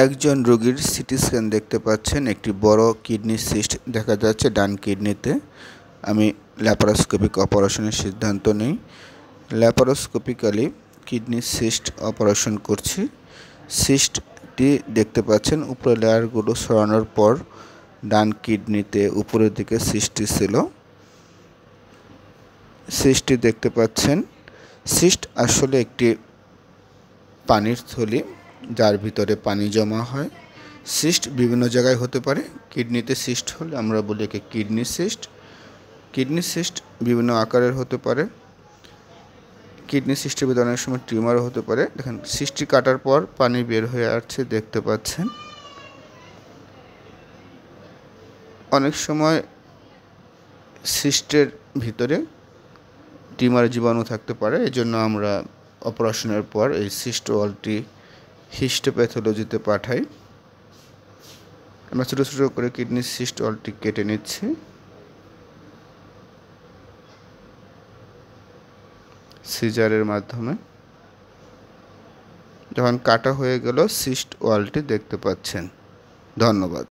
একজন রোগীর CT scan দেখতে পাচ্ছেন। একটি বড় কিডনি সিস্ট দেখা যাচ্ছে ডান কিডনিতে। আমি ল্যাপারোস্কোপিক অপারেশনের সিদ্ধান্ত নেই। ল্যাপারোস্কোপিক্যালি কিডনি সিস্ট অপারেশন করছি। সিস্টটি দেখতে পাচ্ছেন উপরে লেয়ারগুলো সরানোর পর ডান কিডনিতে উপরের দিকে সিস্টটি ছিল। সিস্টটি দেখতে পাচ্ছেন। সিস্ট আসলে একটি পানির থলি যার ভিতরে পানি জমা হয়। সিস্ট বিভিন্ন জায়গায় হতে পারে। কিডনিতে সিস্ট হলে আমরা বলি একে কিডনি সিস্ট। কিডনি সিস্ট বিভিন্ন আকারের হতে পারে। কিডনি সিস্টের ভিতরে অনেক সময় টিউমারও হতে পারে। দেখেন সিস্টটি কাটার পর পানি বের হয়ে আসছে দেখতে পাচ্ছেন। অনেক সময় সিস্টের ভিতরে টিউমার জীবাণু থাকতে পারে, এজন্য আমরা অপারেশনের পর এই সিস্ট ওয়ালটি হিস্টোপ্যাথোলজিতে পাঠাই। আমরা ছোটো ছোটো করে কিডনি সিস্ট ওয়ালটি কেটে নিচ্ছি। সিজারের মাধ্যমে যখন কাটা হয়ে গেল সিস্ট ওয়ালটি দেখতে পাচ্ছেন। ধন্যবাদ।